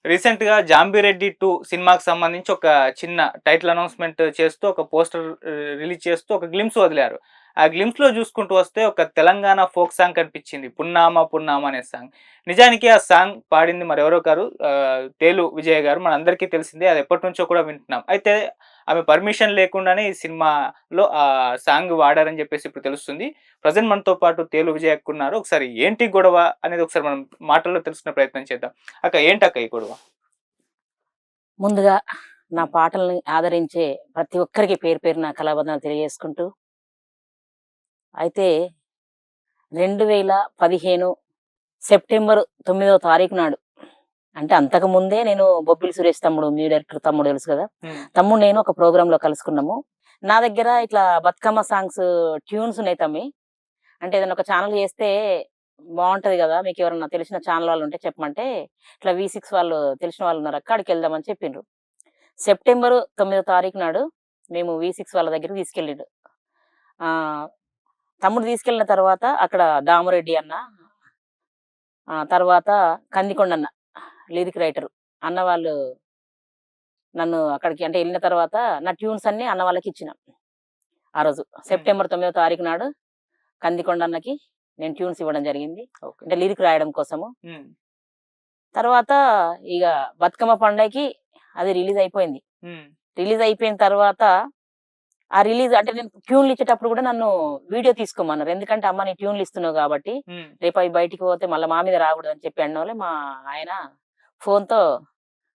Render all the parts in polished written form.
రీసెంట్‌గా 'జాంబిరెడ్డి 2' సినిమాకి సంబంధించి ఒక చిన్న టైటిల్ అనౌన్స్‌మెంట్ చేస్తూ, ఒక పోస్టర్ రిలీజ్ చేస్తూ ఒక గ్లింప్స్ వదిలారు. ఆ గ్లింప్స్‌లో చూసుకుంటూ వస్తే ఒక తెలంగాణ ఫోక్ సాంగ్ కనిపించింది. 'పున్నామ పున్నామ' అనే సాంగ్. నిజానికి ఆ సాంగ్ పాడింది మరెవరో కాదు, తేలు విజయ గారు. మనందరికీ తెలిసిందే. అది ఎప్పటినుంచో కూడా వింటున్నాం. అయితే ఆమె పర్మిషన్ లేకుండానే ఈ సినిమాలో ఆ సాంగ్ వాడారని చెప్పేసి ఇప్పుడు తెలుస్తుంది. ప్రెజెంట్ మనతో పాటు తేలు విజయ అక్క ఉన్నారు. ఒకసారి ఏంటి గొడవ అనేది ఒకసారి మనం మాటల్లో తెలుసుకునే ప్రయత్నం చేద్దాం. అక్క ఏంటక్క ఈ గొడవ? ముందుగా నా హ్మ్. పాటల్ని ఆదరించే ప్రతి ఒక్కరికి పేరు పేరున కళాబంధనాలు తెలియజేసుకుంటూ, అయితే 2015 సెప్టెంబర్ 9వ తారీఖు నాడు, అంటే అంతకు ముందే నేను బొబ్బిలి సురేష్ తమ్ముడు, మ్యూజిక్ డైరెక్టర్ తమ్ముడు తెలుసు కదా! హ్మ్. తమ్ముడు నేను ఒక ప్రోగ్రామ్‌లో కలుసుకున్నాము. నా దగ్గర ఇట్లా బతుకమ్మ సాంగ్స్ ట్యూన్స్ ఉన్నాయి తమ్మి. అంటే ఏదైనా ఒక ఛానెల్ చేస్తే బావుంటది గదా! మీకెవరన్నా తెలిసిన ఛానల్ వాళ్ళుంటే చెప్పమంటే, ఇట్లా V6 వాళ్ళు తెలిసిన వాళ్ళున్నారక్క ఆడికెళ్దామని చెప్పిండ్రు. సెప్టెంబర్ 9వ తారీఖు నాడు మేము V6 వాళ్ళ దగ్గరికి తీసుకెళ్ళిండు. ఆహ్, తమ్ముడు తీసుకెళ్ళిన తర్వాత అక్కడ దామరెడ్డి అన్న, తర్వాత కందికొండన్న లిరిక్ రైటరు. అన్న వాళ్ళు నన్ను అక్కడికి అంటే ఎళ్ళిన తర్వాత నా ట్యూన్స్ అన్నీ అన్న వాళ్ళకిచ్చిన. ఆ రోజు హుహు. సెప్టెంబర్ 9వ తారీఖు నాడు కందికొండ అన్నకి నేను ట్యూన్స్ ఇవ్వడం జరిగింది. ఓకే. అంటే లిరిక్ రాయడం కోసము. హ్మ్. తర్వాత ఇగ బతుకమ్మ పండగకి అది రిలీజ్ అయిపోయింది. హ్మ్. రిలీజ్ అయిపోయిన తర్వాత ఆ రిలీజ్ అంటే నేను ట్యూన్‌లు ఇచ్చేటప్పుడు గూడా నన్ను వీడియో తీసుకోమన్నారు. ఎందుకంటే "అమ్మ నీ ట్యూన్‌లు ఇస్తున్నావు గాబట్టి, హ్మ్. రేపు అవి బయటికి పోతే మళ్ళా మా మీద రాకూడదని" చెప్పి అన్నోలే మా ఆయన ఫోన్‌తో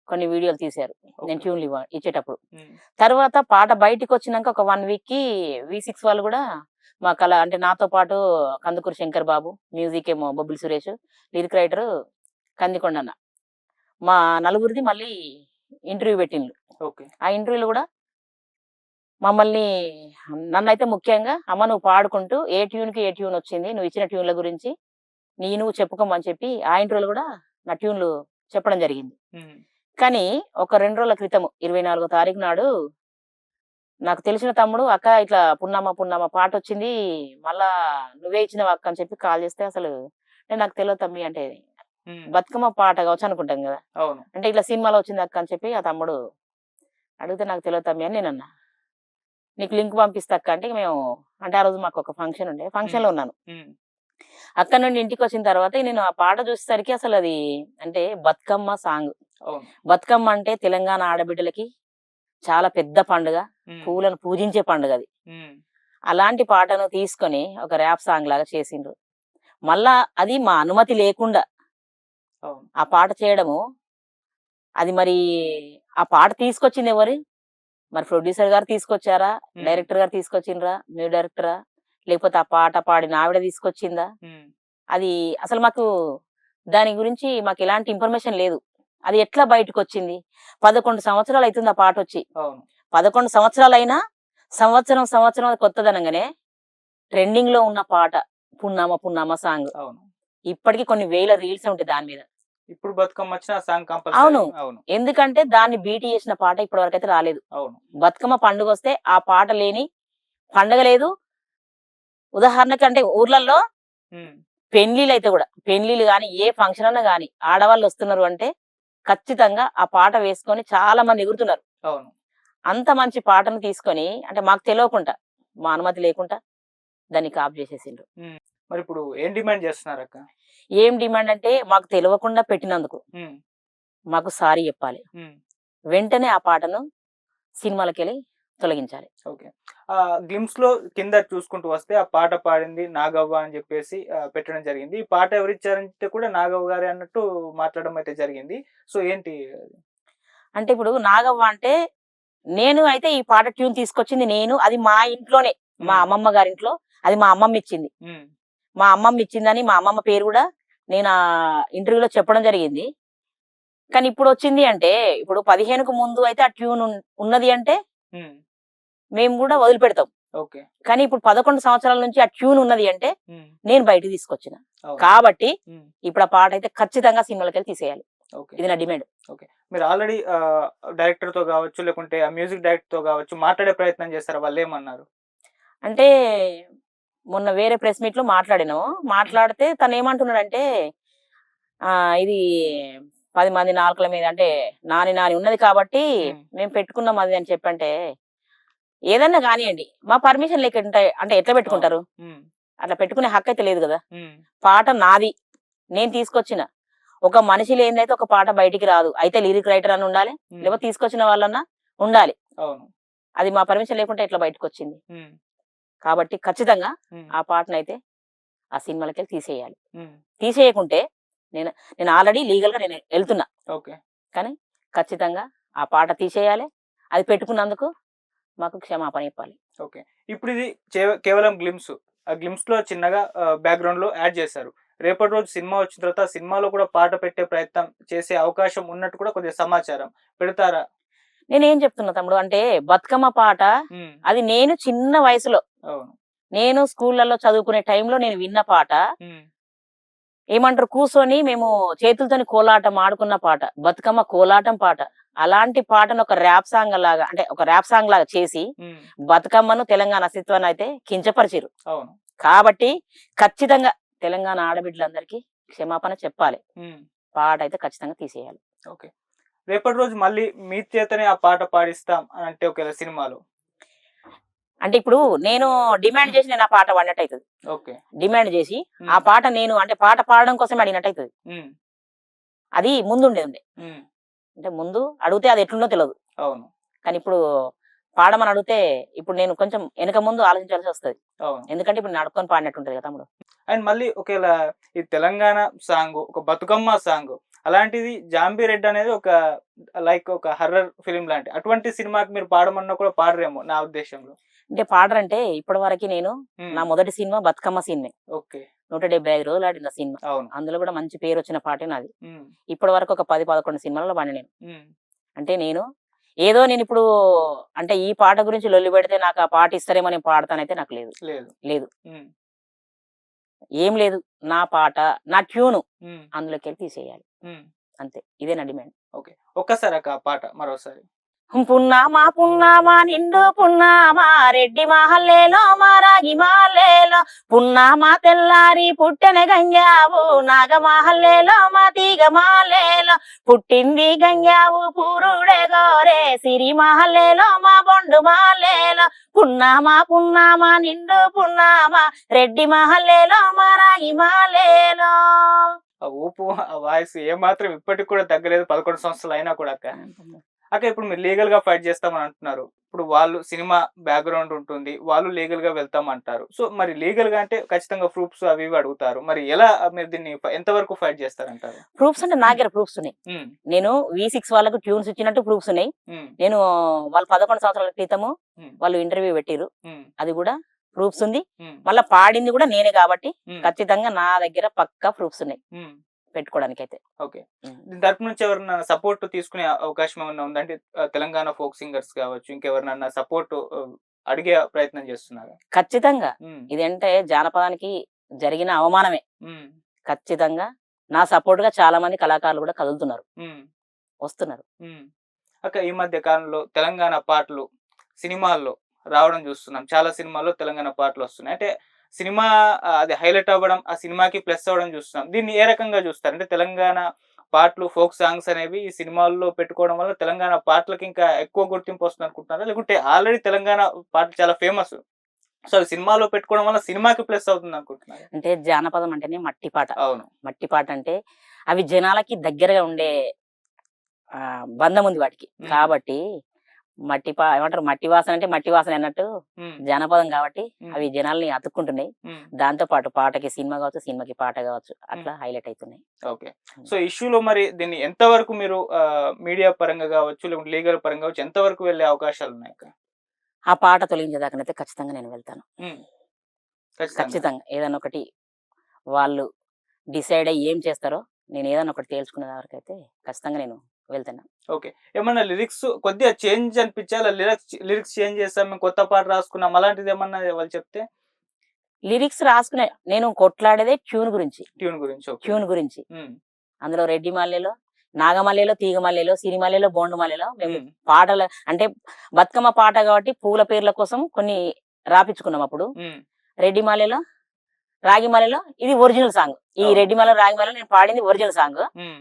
కొన్ని వీడియోలు తీశారు. నేను ఓకే. ట్యూన్‌లు ఇచ్చేటప్పుడు. హ్మ్. తర్వాత పాట బయటికొచ్చినంక ఒక 1 వీక్‌కి V6 వాళ్ళు గూడా మా అంటే నాతో పాటు కందుకూరి శంకర్ బాబు, మ్యూజిక్ ఏమో బొబ్బిలి సురేష్, లిరిక్ రైటరు కందికొండన్న. మా నలుగురిది మళ్ళీ ఇంటర్వ్యూ పెట్టిండ్రు. ఓకే. ఆ ఇంటర్వ్యూలో గూడా మమ్మల్ని నన్నైతే ముఖ్యంగా "అమ్మ నువ్వు పాడుకుంటూ ఏ ట్యూన్‌కి ఏ ట్యూన్ వచ్చింది. నువ్వు ఇచ్చిన ట్యూన్‌ల గురించి నువ్వు చెప్పుకోమని" చెప్పి ఆ ఇంటర్వ్యూలో గూడా నా ట్యూన్‌లు చెప్పడం జరిగింది. హ్మ్. కానీ ఒక 2 రోజుల క్రితం 24వ తారీఖు నాడు నాకు తెలిసిన తమ్ముడు "అక్క ఇట్లా 'పున్నామ పున్నామ' పాటొచ్చింది. మళ్ళా నువ్వే ఇచ్చినవా అక్క" అని చెప్పి కాల్ చేస్తే అసలు నాకు తెలవదు తమ్మీ అంటే హ్మ్. బతుకమ్మ పాట కావచ్చు అనుకుంటాం గదా! అవును. అంటే ఇట్లా సినిమాలో వచ్చింది అక్క అని చెప్పి ఆ తమ్ముడు అడిగితే "నాకు తెలవదు తమ్మీ" అని నేనన్నా. "నీకు లింక్ పంపిస్తా అక్క" అంటే మేము అంటే ఆ రోజు మాకొక ఫంక్షన్ ఉండే. హ్మ్. ఫంక్షన్‌లో ఉన్నాను. హ్మ్. అక్కడి నుండి ఇంటికొచ్చిన తర్వాత నేను ఆ పాట చూసేసరికి అసలది అంటే బతుకమ్మ సాంగ్. అవును. బతుకమ్మ అంటే తెలంగాణ ఆడబిడ్డలకి చాలా పెద్ద పండుగ. హ్మ్. పూలను పూజించే పండుగది. హ్మ్. అలాంటి పాటను తీసుకొని ఒక ర్యాప్ సాంగ్ లాగా చేసిండ్రు. మళ్ళా అది మా అనుమతి లేకుండా అవును. ఆ పాట చేయడము, అది మరి ఆ పాట తీసుకొచ్చిందెవరు? మరి ప్రొడ్యూసర్ గారు తీసుకొచ్చారా? హ్మ్. డైరెక్టర్ గారు తీసుకొచ్చిండ్రా? మ్యూజిక్ డైరెక్టరా? లేకపోతే ఆ పాట పాడిన ఆవిడ తీసుకొచ్చిందా? హ్మ్. అది అసలు మాకు దాని గురించి మాకెలాంటి ఇన్ఫర్మేషన్ లేదు. అది ఎట్లా బయటకొచ్చింది? 11 సంవత్సరాలయితుంది ఆ పాటొచ్చి. అవును. 11 సంవత్సరాలైనా సంవత్సరం, సంవత్సరం అది కొత్తదనంగానే ట్రెండింగ్‌లో ఉన్న పాట 'పున్నామ పున్నామ' సాంగ్. అవును. ఇప్పటికి కొన్ని వేల రీల్సే ఉంటాయి దాని మీద. ఇప్పుడు బతుకమ్మొచ్చినా ఆ సాంగ్ కంపల్సరీ. అవును. అవును. ఎందుకంటే దాన్ని బీట్ చేసిన పాట ఇప్పటి వరకైతే రాలేదు. అవును. బతుకమ్మ పండుగొస్తే ఆ పాట లేని పండగ లేదు. ఉదాహరణకి అంటే ఊర్లల్లో హ్మ్. పెండ్లిలైతే గూడా, పెండ్లిలు గాని, ఏ ఫంక్షన్ అన్నా గాని ఆడవాళ్ళొస్తున్నారు అంటే ఖచ్చితంగా ఆ పాట వేసుకొని చాలా మంది ఎగురుతున్నారు. అవును. అంత మంచి పాటను తీసుకొని అంటే మాకు తెలవకుంట, మా అనుమతి లేకుండా దాన్ని కాపీ చేసేసిండ్రు. హ్మ్. మరిప్పుడు ఏం డిమాండ్ చేస్తున్నారక్క? ఏం డిమాండ్ అంటే మాకు తెలవకుండా పెట్టినందుకు హ్మ్. మాకు సారీ జెప్పాలి. హ్మ్. వెంటనే ఆ పాటను సినిమాలకెళ్ళి తొలగించాలి. ఓకే. గ్లింప్స్‌లో కింద చూసుకుంటూ వస్తే ఆ పాట పాడింది నాగవ్వ అని జెప్పేసి పెట్టడం జరిగింది. ఈ పాట ఎవరిచ్చారంటే కూడా నాగవ్వ గారే అన్నట్టు మాట్లాడడం అయితే జరిగింది. సో ఏంటి అది? అంటే ఇప్పుడు నాగవ్వ అంటే నేను అయితే ఈ పాట ట్యూన్ తీసుకొచ్చింది నేను. అది మా ఇంట్లోనే. మా హ్మ్. అమ్మమ్మ గారింట్లో. అది మా అమ్మమ్మ ఇచ్చింది. హ్మ్. మా అమ్మమ్మ ఇచ్చిందని మా అమ్మమ్మ పేరు గూడా నేను ఇంటర్వ్యూలో చెప్పడం జరిగింది. కానీ ఇప్పుడొచ్చింది అంటే, ఇప్పుడు 15కు ముందు అయితే ఆ ట్యూన్ ఉన్నది అంటే, హ్మ్. మేము గూడా వదిలిపెడతాం. ఓకే. కానీ ఇప్పుడు 11 సంవత్సరాల నుంచి ఆ ట్యూన్ ఉన్నది అంటే, హ్మ్. నేను బయటికి తీసుకొచ్చిన. అవును. కాబట్టి హ్మ్. ఇప్పుడు ఆ పాటైతే ఖచ్చితంగా సినిమాలకెళ్ళి తీసేయాలి. ఓకే. ఇది నా డిమాండ్. ఓకే. మీరు ఆల్రెడీ డైరెక్టర్‌తో గావచ్చు, లేకుంటే ఆ మ్యూజిక్ డైరెక్టర్‌తో గావచ్చు మాట్లాడే ప్రయత్నం చేసారా? వాళ్ళేమన్నారు? అంటే మొన్న వేరే ప్రెస్ మీట్‌లో మాట్లాడినాము. హ్మ్. మాట్లాడితే తనేమంటున్నాడంటే, ఇది 10 మంది నాలుకల మీద అంటే నాని నాని ఉన్నది కాబట్టి ఉమ్, మేము పెట్టుకున్నాం అది అని చెప్పంటే ఏదన్నా కానివ్వండి మా పర్మిషన్ లేక అంటే ఎట్లా పెట్టుకుంటారు ఉమ్, అట్లా పెట్టుకునే హక్కు అయితే లేదు కదా ఉమ్, పాట నాది నేను తీసుకొచ్చిన ఒక మనిషి లేనిదైతే ఒక పాట బయటికి రాదు అయితే లిరిక్ రైటర్ అని ఉండాలి ఉమ్, లేకపోతే తీసుకొచ్చిన వాళ్ళన్నా ఉండాలి అవును. అది మా పర్మిషన్ లేకుంటే ఎట్లా బయటకు వచ్చింది ఉమ్, కాబట్టి ఖచ్చితంగా ఉమ్, ఆ పాటనైతే ఆ సినిమాలకి తీసేయాలి ఉమ్, తీసేయకుంటే నేను నేను ఆల్రెడీ లీగల్ గా నేను వెళ్తున్నా ఓకే. కానీ ఖచ్చితంగా ఆ పాట తీసేయాలి అది పెట్టుకున్నందుకు మాకు క్షమాపణ ఇవ్వాలి ఓకే. ఇప్పుడు ఇది కేవలం గ్లిమ్స్. ఆ గ్లిమ్స్‌లో చిన్నగా బ్యాక్‌గ్రౌండ్‌లో యాడ్ చేశారు. రేపటి రోజు సినిమా వచ్చిన తర్వాత సినిమాలో కూడా పాట పెట్టే ప్రయత్నం చేసే అవకాశం ఉన్నట్టు కూడా కొద్దిగా సమాచారం. పెడతారా? నేనేం చెప్తున్నా తమ్ముడు అంటే బతుకమ్మ పాట హ్మ్. అది నేను చిన్న వయసులో అవును. నేను స్కూళ్ళలో చదువుకునే టైంలో నేను విన్న పాట హ్మ్. ఏమంటారు కూర్చొని మేము చేతులతోని కోలాటం ఆడుకున్న పాట బతుకమ్మ కోలాటం పాట అలాంటి పాటను ఒక ర్యాప్ సాంగ్ లాగా అంటే ఒక ర్యాప్ సాంగ్ లాగా చేసి హ్మ్. బతుకమ్మను తెలంగాణ అస్తిత్వాన్ని అయితే కించపరిచిరు అవును. కాబట్టి ఖచ్చితంగా తెలంగాణ ఆడబిడ్డలందరికీ క్షమాపణ చెప్పాలి హ్మ్. పాట అయితే ఖచ్చితంగా తీసేయాలి ఓకే. రేపటి రోజు మళ్ళీ మీ చేతనే ఆ పాట పాడిస్తాం అని అంటే ఒకవేళ సినిమాలో. అంటే ఇప్పుడు నేను డిమాండ్ చేసి నేను ఆ పాట పాడినట్టు అవుతుంది ఓకే. డిమాండ్ చేసి హ్మ్. ఆ పాట నేను అంటే పాట పాడడం కోసం అడిగినట్టు అవుతుంది హ్మ్. అది ముందుండే హ్మ్. అంటే ముందు అడిగితే అది ఎట్లుందో తెలియదు అవును. కానీ ఇప్పుడు పాడమని అడిగితే ఇప్పుడు నేను కొంచెం వెనక ముందు ఆలోచించాల్సి వస్తుంది అవును. ఎందుకంటే ఇప్పుడు నడుపుకొని పాడినట్టు ఉంటుంది కదా తమ్ముడు అండ్ మళ్ళీ ఒకవేళ ఈ తెలంగాణ సాంగ్ ఒక బతుకమ్మ సాంగ్ అలాంటిది 'జాంబీ రెడ్డి' అనేది ఒక లైక్ ఒక హర్రర్ ఫిల్మ్ లాంటి అటువంటి సినిమాకి మీరు పాడమన్నా కూడా పాడరేమో నా ఉద్దేశంలో. అంటే పాడరంటే ఇప్పటి వరకు నేను హ్మ్. నా మొదటి సినిమా బతుకమ్మ సినిమా ఓకే. 175 రోజులు ఆడిన సినిమా అవును. అందులో కూడా మంచి పేరు వచ్చిన పాటే నాది హ్మ్. ఇప్పటి వరకు ఒక 10-11 సినిమాలలో పాడిన నేను హ్మ్. అంటే నేను ఏదో నేను ఇప్పుడు అంటే ఈ పాట గురించి లొల్లి పెడితే నాకు ఆ పాట ఇస్తారేమో నేను పాడతానైతే నాకు లేదు లేదు. లేదు హ్మ్. ఏం లేదు నా పాట నా ట్యూను హ్మ్. అందులోకి వెళ్ళి తీసేయాలి హ్మ్. అంతే ఇదే నా డిమాండ్ ఓకే. ఒక్కసారి అక్క ఆ పాట మరోసారి. పున్నామా పున్నామా నిండు పున్నామా రెడ్డి మహల్లేలో మా రాగి మహల్లేలో పున్నామా తెల్లారి పుట్టెన గంగావు నాగ మహల్లేలో మా తీగ మహల్లేలో పుట్టింది గంగావు పూరుడే గోరే సిరి మహల్లేలో మా బొండు మహల్లేలో పున్నామా పున్నామా నిండు పున్నామా రెడ్డి మహల్లేలో మా రాగి మహల్లేలో ఆ ఊపు, ఆ వాయిస్ ఏమాత్రం ఇప్పటికి కూడా తగ్గలేదు 11 సంవత్సరాలు అయినా కూడా అక్క. అక్క ఇప్పుడు మీరు లీగల్‌గా ఫైట్ చేస్తామని అంటున్నారు. ఇప్పుడు వాళ్ళు సినిమా బ్యాక్‌గ్రౌండ్ ఉంటుంది. వాళ్ళు లీగల్‌గా వెళ్తామంటారు. సో, మరి లీగల్‌గా అంటే ఖచ్చితంగా ప్రూఫ్స్ అవి ఇవి అడుగుతారు. మరి ఎలా మీరు దీన్ని ఎంత వరకు ఫైట్ చేస్తారంటారు? ప్రూఫ్స్ అంటే నా దగ్గర ప్రూఫ్స్ ఉన్నాయి హ్మ్. నేను V6 వాళ్ళకు ట్యూన్స్ ఇచ్చినట్టు ప్రూఫ్స్ ఉన్నాయి హ్మ్. నేను వాళ్ళు 11 సంవత్సరాల క్రితము హ్మ్. వాళ్ళు ఇంటర్వ్యూ పెట్టిరు హ్మ్. అది కూడా ప్రూఫ్స్ ఉంది హ్మ్. మళ్ళీ పాడింది కూడా నేనే కాబట్టి హ్మ్. ఖచ్చితంగా నా దగ్గర పక్కా ప్రూఫ్స్ ఉన్నాయి హ్మ్. పెట్టుకోవడానికి అయితే ఓకే. దీని తరపు నుంచి ఎవరైనా సపోర్ట్ తీసుకునే అవకాశం ఏమన్నా ఉందా? అంటే తెలంగాణ ఫోక్ సింగర్స్ కావచ్చు, ఇంకెవరినన్నా సపోర్ట్ అడిగే ప్రయత్నం చేస్తున్నారా? ఖచ్చితంగా హ్మ్. ఇదంటే జానపదానికి జరిగిన అవమానమే హ్మ్. ఖచ్చితంగా నా సపోర్ట్ గా చాలా మంది కళాకారులు కూడా కదులుతున్నారు హ్మ్. వస్తున్నారు హ్మ్. అక్క ఈ మధ్య కాలంలో తెలంగాణ పాటలు సినిమాల్లో రావడం చూస్తున్నాం. చాలా సినిమాల్లో తెలంగాణ పాటలొస్తున్నాయి. అంటే సినిమా అది హైలైట్ అవ్వడం, ఆ సినిమాకి ప్లస్ అవ్వడం చూస్తున్నాం. దీన్ని ఏ రకంగా చూస్తారు? అంటే తెలంగాణ పాటలు, ఫోక్ సాంగ్స్ అనేవి ఈ సినిమాల్లో పెట్టుకోవడం వల్ల తెలంగాణ పాటలకి ఇంకా ఎక్కువ గుర్తింపు వస్తుందనుకుంటున్నారా? లేకుంటే ఆల్రెడీ తెలంగాణ పాటలు చాలా ఫేమస్. సో, అవి సినిమాలో పెట్టుకోవడం వల్ల సినిమాకి ప్లస్ అవుతుందనుకుంటున్నారా? అంటే జానపదం అంటేనే మట్టి పాట అవును. మట్టి పాట అంటే అవి జనాలకి దగ్గరగా ఉండే బంధం ఉంది వాటికి హ్మ్. కాబట్టి ఏమంటారు మట్టి వాసన అంటే మట్టి వాసన అన్నట్టు హ్మ్. జానపదం కాబట్టి హ్మ్. అవి జనాల్ని అతుక్కుంటున్నాయి హ్మ్. దాంతో పాటు పాటకి సినిమా కావచ్చు సినిమాకి పాట కావచ్చు అట్లా హ్మ్. హైలైట్ అవుతున్నాయి ఓకే. సో, ఇష్యూలో మరి దీన్ని ఎంతవరకు మీరు మీడియా పరంగా గావచ్చు, లేకుంటే లీగల్ పరంగా గావచ్చు ఎంతవరకు వెళ్ళే అవకాశాలున్నాయక్క? ఆ పాట తొలగించేదాకానైతే ఖచ్చితంగా నేను వెళ్తాను హ్మ్. ఖచ్చితంగా. ఖచ్చితంగా ఏదన్నా ఒకటి వాళ్ళు డిసైడ్ అయ్యి ఏం చేస్తారో నేను ఏదన్నా ఒకటి తేల్చుకునే వరకు అయితే ఖచ్చితంగా నేను వెళ్తాను ఓకే. ఏమన్నా లిరిక్స్ కొద్దిగా చేంజ్ అనిపించాలా? లిరిక్స్ చేంజ్ చేసాం, మేము కొత్త పాట రాసుకున్నాం అలాంటిదేమన్నా వాళ్ళు చెప్తే? లిరిక్స్ రాసుకునే నేను కొట్లాడేదే ట్యూన్ గురించి. ఓకే. ట్యూన్ గురించి హ్మ్. అందులో రెడ్డి మల్లెలో నాగమల్లెలో తీగమల్లెలో సిరిమల్లెలో బోండు మల్లెలో మేము హ్మ్. పాటలు అంటే బతుకమ్మ పాట కాబట్టి పూల పేర్ల కోసం కొన్ని రాపించుకున్నాం అప్పుడు హ్మ్. రెడ్డి మల్లెలో రాగి మల్లెలో ఇది ఒరిజినల్ సాంగ్ ఈ అవును. రెడ్డి మల్ల రాగి మల్ల నేను పాడింది ఒరిజినల్ సాంగ్ హ్మ్.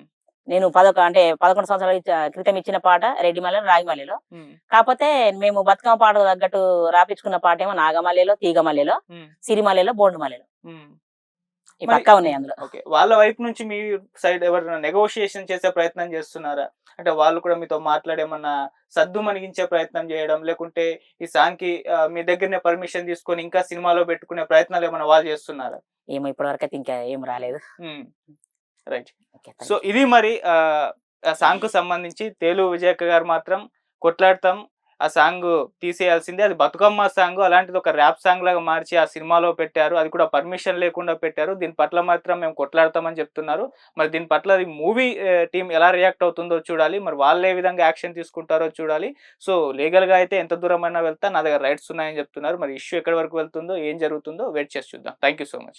నేను 11 సంవత్సరాల క్రితం ఇచ్చిన పాట రెడ్డిమల్లెలో, రాగిమల్లెలో. ఉమ్, కాకపోతే మేము బతుకమ్మ పాటకు తగ్గట్టు రాపించుకున్న పాటేమో నాగమల్లెలో, తీగమల్లెలో, ఉమ్, సిరిమల్లెలో, బోండుమల్లెలో. ఉమ్. ఈ మరి పక్కా ఉన్నాయి అందులో. ఓకే. వాళ్ళ వైపు నుంచి మీ సైడ్ ఎవరైనా నెగోషియేషన్ చేసే ప్రయత్నం చేస్తున్నారా? అంటే వాళ్ళు కూడా మీతో మాట్లాడేమన్నా సద్దు మణిగించే ప్రయత్నం చేయడం, లేకుంటే ఈ సాంగ్‌కి మీ దగ్గరనే పర్మిషన్ తీసుకొని ఇంకా సినిమాలో పెట్టుకునే ప్రయత్నాలు ఏమన్నా వాళ్ళు చేస్తున్నారా? ఏమో ఇప్పటివరకైతే ఇంకా ఏం రాలేదు. హ్మ్. Right. Okay. So, thank you. ఇది మరి ఆ సాంగ్‌కు సంబంధించి తేలు విజయక్క గారు మాత్రం కొట్లాడతాం. ఆ సాంగు తీసేయాల్సిందే. అది బతుకమ్మ సాంగు. అలాంటిది ఒక ర్యాప్ సాంగ్ లాగా మార్చి ఆ సినిమాలో పెట్టారు. అది కూడా పర్మిషన్ లేకుండా పెట్టారు. దీని పట్ల మాత్రం మేము కొట్లాడతామని చెప్తున్నారు. మరి దీని పట్ల అది మూవీ టీమ్ ఎలా రియాక్ట్ అవుతుందో చూడాలి. మరి వాళ్ళు ఏ విధంగా యాక్షన్ తీసుకుంటారో చూడాలి. సో, లీగల్‌గా అయితే ఎంత దూరమైనా వెళ్తా. నా దగ్గర రైట్స్ ఉన్నాయని చెప్తున్నారు. మరి ఇష్యూ ఎక్కడి వరకు వెళ్తుందో, ఏం జరుగుతుందో వెయిట్ చేసి చూద్దాం. Thank you so much.